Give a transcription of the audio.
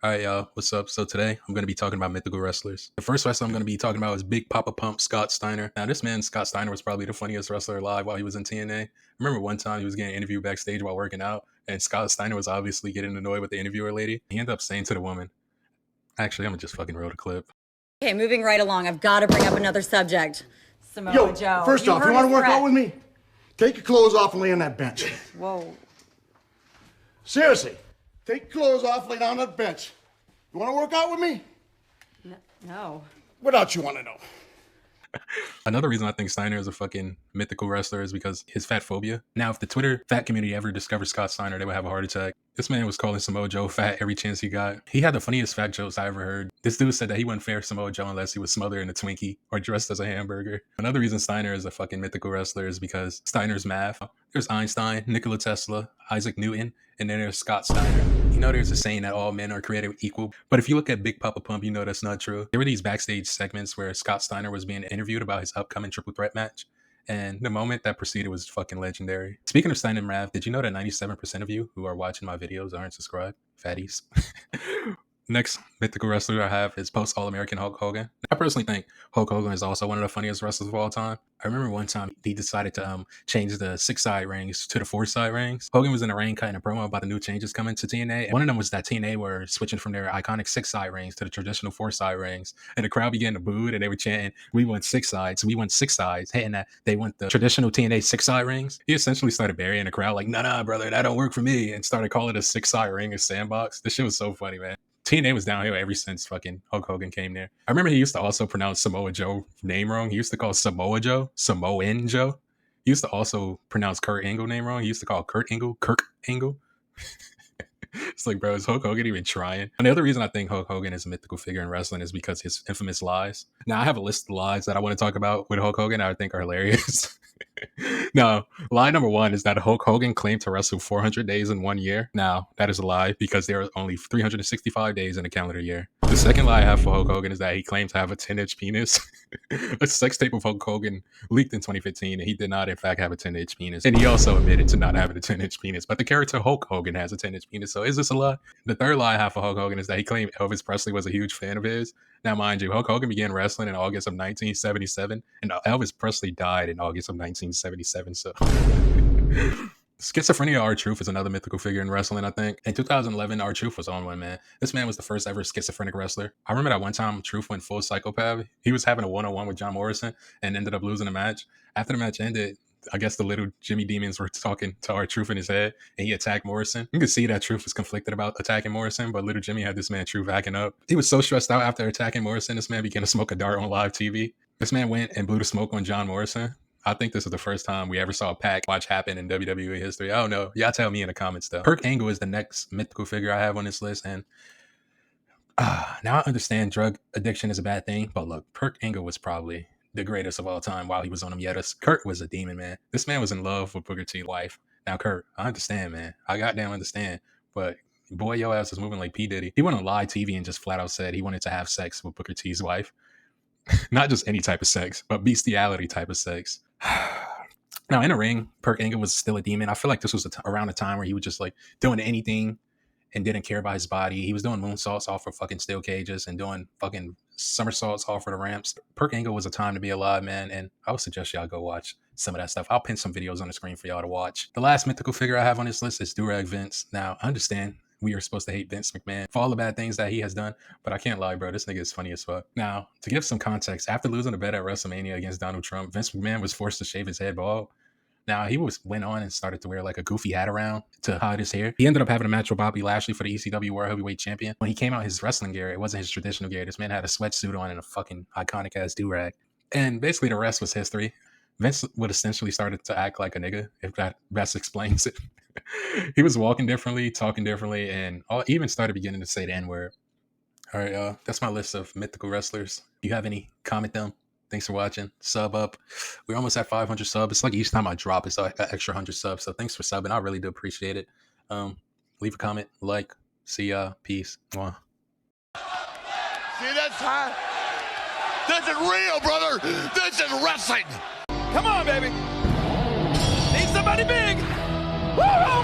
All right, y'all. What's up? So today I'm going to be talking about Mythical Wrestlers. The first wrestler I'm going to be talking about is Big Papa Pump Scott Steiner. Now, this man, Scott Steiner, was probably the funniest wrestler alive while he was in TNA. I remember one time he was getting interviewed backstage while working out, and Scott Steiner was obviously getting annoyed with the interviewer lady. He ended up saying to the woman, actually, I'm going to just fucking roll the clip. Okay, moving right along. I've got to bring up another subject. Samoa Joe. First off, you want to work out with me? Take your clothes off and lay on that bench. Whoa. Seriously, take your clothes off, lay down on that bench. You want to work out with me? No. What else you want to know? Another reason I think Steiner is a fucking mythical wrestler is because his fat phobia. Now, if the Twitter fat community ever discovered Scott Steiner, they would have a heart attack. This man was calling Samoa Joe fat every chance he got. He had the funniest fat jokes I ever heard. This dude said that he wouldn't fare Samoa Joe unless he was smothered in a Twinkie or dressed as a hamburger. Another reason Steiner is a fucking mythical wrestler is because Steiner's math. There's Einstein, Nikola Tesla, Isaac Newton, and then there's Scott Steiner. You know, there's a saying that all men are created equal. But if you look at Big Papa Pump, you know that's not true. There were these backstage segments where Scott Steiner was being interviewed about his upcoming triple threat match. And the moment that proceeded was fucking legendary. Speaking of Steiner math, did you know that 97% of you who are watching my videos aren't subscribed? Fatties. Next mythical wrestler I have is post-All-American Hulk Hogan. I personally think Hulk Hogan is also one of the funniest wrestlers of all time. I remember one time he decided to change the 6-side rings to the 4-side rings. Hogan was in the ring cutting a promo about the new changes coming to TNA. One of them was that TNA were switching from their iconic 6-side rings to the traditional 4-side rings. And the crowd began to boo and they were chanting, "We want 6 sides, we want 6 sides," hating that they want the traditional TNA 6-side rings. He essentially started burying the crowd like, nah, brother, that don't work for me, and started calling a 6-side ring a sandbox. This shit was so funny, man. TNA was downhill ever since fucking Hulk Hogan came there. I remember he used to also pronounce Samoa Joe name wrong. He used to call Samoa Joe Samoan Joe. He used to also pronounce Kurt Angle name wrong. He used to call Kurt Angle Kirk Angle. It's like, bro, is Hulk Hogan even trying? And the other reason I think Hulk Hogan is a mythical figure in wrestling is because his infamous lies. Now, I have a list of lies that I want to talk about with Hulk Hogan that I think are hilarious. Now, lie number 1 is that Hulk Hogan claimed to wrestle 400 days in 1 year. Now, that is a lie because there are only 365 days in a calendar year. The second lie I have for Hulk Hogan is that he claimed to have a 10-inch penis. A sex tape of Hulk Hogan leaked in 2015, and he did not, in fact, have a 10-inch penis. And he also admitted to not having a 10-inch penis. But the character Hulk Hogan has a 10-inch penis, so is this a lie? The third lie I have for Hulk Hogan is that he claimed Elvis Presley was a huge fan of his. Now, mind you, Hulk Hogan began wrestling in August of 1977, and Elvis Presley died in August of 1977, so... Schizophrenia R-Truth is another mythical figure in wrestling, I think. In 2011, R-Truth was on one, man. This man was the first ever schizophrenic wrestler. I remember that one time Truth went full psychopath. He was having a one-on-one with John Morrison and ended up losing the match. After the match ended, I guess the little Jimmy Demons were talking to R-Truth in his head, and he attacked Morrison. You could see that Truth was conflicted about attacking Morrison, but little Jimmy had this man Truth acting up. He was so stressed out after attacking Morrison, this man began to smoke a dart on live TV. This man went and blew the smoke on John Morrison. I think this is the first time we ever saw a pack watch happen in WWE history. I don't know. Y'all tell me in the comments, though. Kurt Angle is the next mythical figure I have on this list, and now I understand drug addiction is a bad thing, but look, Kurt Angle was probably the greatest of all time while he was on them Yetas. Kurt was a demon, man. This man was in love with Booker T's wife. Now, Kurt, I understand, man. I goddamn understand, but boy, your ass is moving like P. Diddy. He went on live TV and just flat out said he wanted to have sex with Booker T's wife. Not just any type of sex, but bestiality type of sex. Now, in the ring, Kurt Angle was still a demon. I feel like this was around a time where he was just like doing anything and didn't care about his body. He was doing moonsaults off of fucking steel cages and doing fucking somersaults off of the ramps. Kurt Angle was a time to be alive, man, and I would suggest y'all go watch some of that stuff. I'll pin some videos on the screen for y'all to watch. The last mythical figure I have on this list is Durag Vince. Now, I understand we are supposed to hate Vince McMahon for all the bad things that he has done, but I can't lie, bro. This nigga is funny as fuck. Now, to give some context, after losing the bet at WrestleMania against Donald Trump, Vince McMahon was forced to shave his head bald. Now, he went on and started to wear like a goofy hat around to hide his hair. He ended up having a match with Bobby Lashley for the ECW World Heavyweight Champion. When he came out his wrestling gear, it wasn't his traditional gear. This man had a sweatsuit on and a fucking iconic-ass do-rag. And basically the rest was history. Vince would essentially started to act like a nigga, if that best explains it. He was walking differently, talking differently, and even started beginning to say the N-word. All right, y'all. That's my list of mythical wrestlers. If you have any, comment them. Thanks for watching. Sub up. We're almost at 500 subs. It's like each time I drop, it's like an extra 100 subs. So thanks for subbing. I really do appreciate it. Leave a comment, like. See ya. Peace. Mwah. See, that's high. This is real, brother. This is wrestling. Come on, baby. Need somebody big. Woo!